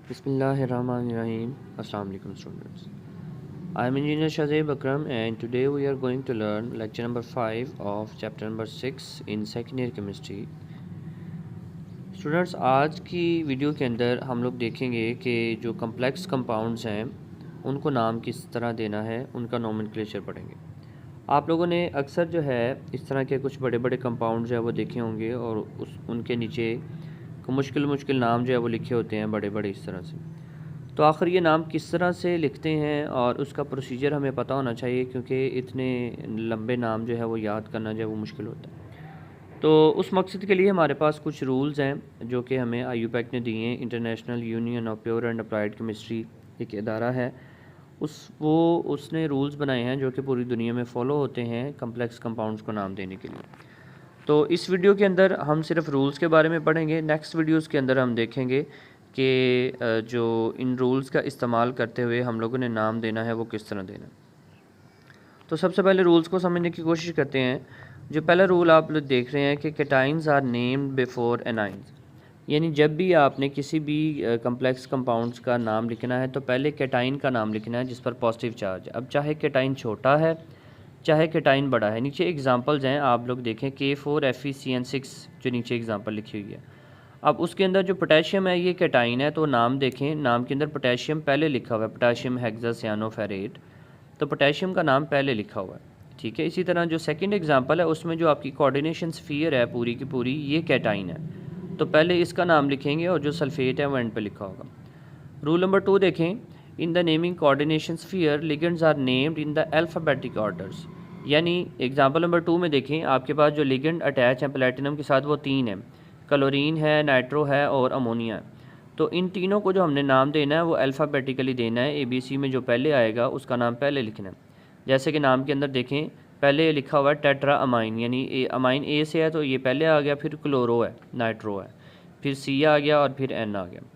Bismillahirrahmanirrahim. Assalamu alaikum students. I am Engineer Shazib Akram and today we are going to learn lecture number 5 of chapter number 6 in second year chemistry. Students आज की video के अंदर हम लोग देखेंगे कि जो कम्प्लेक्स कंपाउंड्स हैं उनको नाम किस तरह देना है, उनका नोमेनक्लेचर पढ़ेंगे। आप लोगों ने अक्सर जो है इस तरह के कुछ बड़े बड़े कंपाउंड्स जो है वो देखे होंगे और उनके नीचे मुश्किल नाम जो है वो लिखे होते हैं बड़े बड़े इस तरह से। तो आखिर ये नाम किस तरह से लिखते हैं और उसका प्रोसीजर हमें पता होना चाहिए, क्योंकि इतने लंबे नाम जो है वो याद करना जो है वो मुश्किल होता है। तो उस मकसद के लिए हमारे पास कुछ रूल्स हैं जो कि हमें IUPAC ने दिए हैं। International union of pure and applied chemistry एक इदारा है, उसने रूल्स बनाए हैं जो कि पूरी दुनिया में फ़ॉलो होते हैं कम्प्लेक्स कंपाउंड्स को नाम देने के लिए। तो इस वीडियो के अंदर हम सिर्फ रूल्स के बारे में पढ़ेंगे। नेक्स्ट वीडियोस के अंदर हम देखेंगे कि जो इन रूल्स का इस्तेमाल करते हुए हम लोगों ने नाम देना है वो किस तरह देना है। तो सबसे पहले रूल्स को समझने की कोशिश करते हैं। जो पहला रूल आप लोग देख रहे हैं कि कैटाइन्स आर नेम्ड बिफोर एनाइन्स, यानी जब भी आपने किसी भी कम्प्लेक्स कंपाउंड्स का नाम लिखना है तो पहले कैटाइन का नाम लिखना है जिस पर पॉजिटिव चार्ज है। अब चाहे कैटाइन छोटा है चाहे कैटाइन बड़ा है। नीचे एग्जांपल्स हैं, आप लोग देखें K4FeCN6 जो नीचे एग्जांपल लिखी हुई है। अब उसके अंदर जो पोटेशियम है ये कैटाइन है, तो नाम देखें, नाम के अंदर पोटेशियम पहले लिखा हुआ है, पोटेशियम हेक्सासियानोफेरेट, तो पोटेशियम का नाम पहले लिखा हुआ है, ठीक है। इसी तरह जो सेकंड एग्जांपल है उसमें जो आपकी कोऑर्डिनेशन स्फीयर है पूरी की पूरी ये कैटाइन है, तो पहले इसका नाम लिखेंगे और जो सल्फेट है वो एंड पे लिखा होगा। रूल नंबर 2 देखें, in the naming coordination sphere ligands are named in the alphabetic orders, यानी एग्जांपल नंबर 2 में देखें आपके पास जो लिगेंड अटैच है प्लेटिनम के साथ वो 3 है, क्लोरीन है, नाइट्रो है और अमोनिया है। तो इन तीनों को जो हमने नाम देना है वो अल्फ़ाबेटिकली देना है। ABC में जो पहले आएगा उसका नाम पहले लिखना है। जैसे कि नाम के अंदर देखें पहले लिखा हुआ है टेट्रा अमाइन, यानी अमाइन A से है तो ये पहले आ गया, फिर क्लोरो है, नाइट्रो है, फिर C आ गया और फिर N आ गया।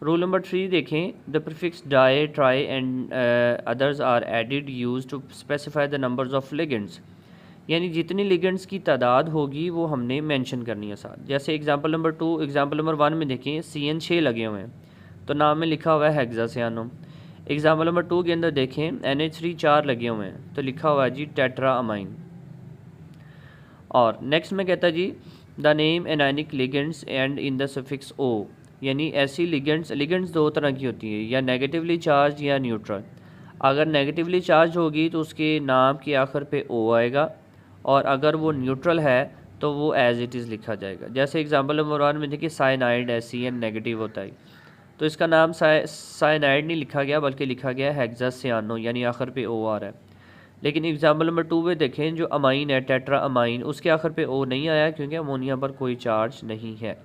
रूल नंबर 3 देखें, the prefix di, tri and others are added use to specify the numbers of ligands, यानी जितनी लिगेंड्स की तादाद होगी वो हमने मेंशन करनी है साथ। जैसे एग्जांपल नंबर 1 में देखें CN6 लगे हुए हैं तो नाम में लिखा हुआ है हेक्सासियानो। एग्जांपल नंबर 2 के अंदर देखें NH3 4 लगे हुए हैं तो लिखा हुआ है जी टेट्रा अमाइन। और नेक्स्ट में कहता है जी the name anionic ligands end in the suffix O, यानी ऐसी लिगेंड्स दो तरह की होती है, या नेगेटिवली चार्ज या न्यूट्रल। अगर नेगेटिवली चार्ज होगी तो उसके नाम के आखिर पे O आएगा, और अगर वो न्यूट्रल है तो वो एज इट इज़ लिखा जाएगा। जैसे एग्जांपल नंबर 1 में देखिए साइनाइड है, CN नेगेटिव होता है तो इसका नाम साइनाइड नहीं लिखा गया बल्कि लिखा गया हेक्सासियानो, यानी आखिर पे O आ रहा है। लेकिन एग्जांपल नंबर 2 में देखें जो अमाइन है टेट्रा अमाइन, उसके आखिर पे O नहीं आया क्योंकि अमोनिया पर कोई चार्ज नहीं है।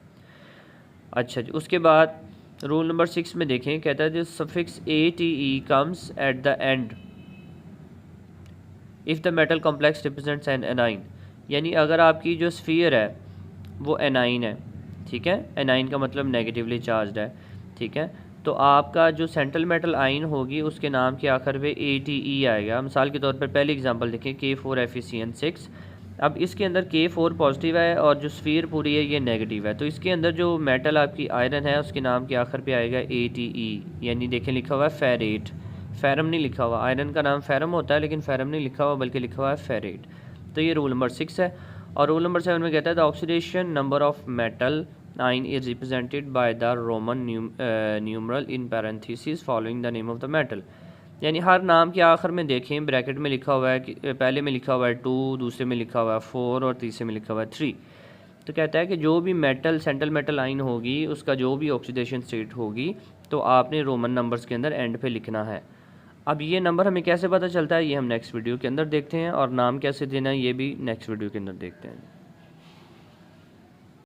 अच्छा जी, उसके बाद रूल नंबर 6 में देखें, कहता है जो suffix ATE comes at the end if the metal complex represents an A9, यानी अगर आपकी जो स्फीयर है वो एनाइन है, ठीक है, एनाइन का मतलब नेगेटिवली चार्ज है, ठीक है, तो आपका जो सेंट्रल मेटल आइन होगी उसके नाम के आखिर पे ATE आएगा। मिसाल के तौर पर पहली एग्जांपल देखें K4FeCN6, अब इसके अंदर K4 पॉजिटिव है और जो स्फीयर पूरी है ये नेगेटिव है, तो इसके अंदर जो मेटल आपकी आयरन है उसके नाम के आखिर पे आएगा ATE, यानी देखें लिखा हुआ है फेरेट, फेरम नहीं लिखा हुआ। आयरन का नाम फेरम होता है लेकिन फेरम नहीं लिखा हुआ बल्कि लिखा हुआ है फेरेट। तो ये रूल नंबर 6 है। और रूल नंबर 7 में कहता है the oxidation number of metal ion is represented by the Roman numeral in parenthesis following the name of the metal, यानी हर नाम के आखिर में देखें ब्रैकेट में लिखा हुआ है कि पहले में लिखा हुआ है 2, दूसरे में लिखा हुआ है 4 और तीसरे में लिखा हुआ है 3। तो कहता है कि जो भी मेटल सेंट्रल मेटल आइन होगी उसका जो भी ऑक्सीडेशन स्टेट होगी तो आपने रोमन नंबर्स के अंदर एंड पे लिखना है। अब ये नंबर हमें कैसे पता चलता है ये हम नेक्स्ट वीडियो के अंदर देखते हैं, और नाम कैसे देना है ये भी नेक्स्ट वीडियो के अंदर देखते हैं।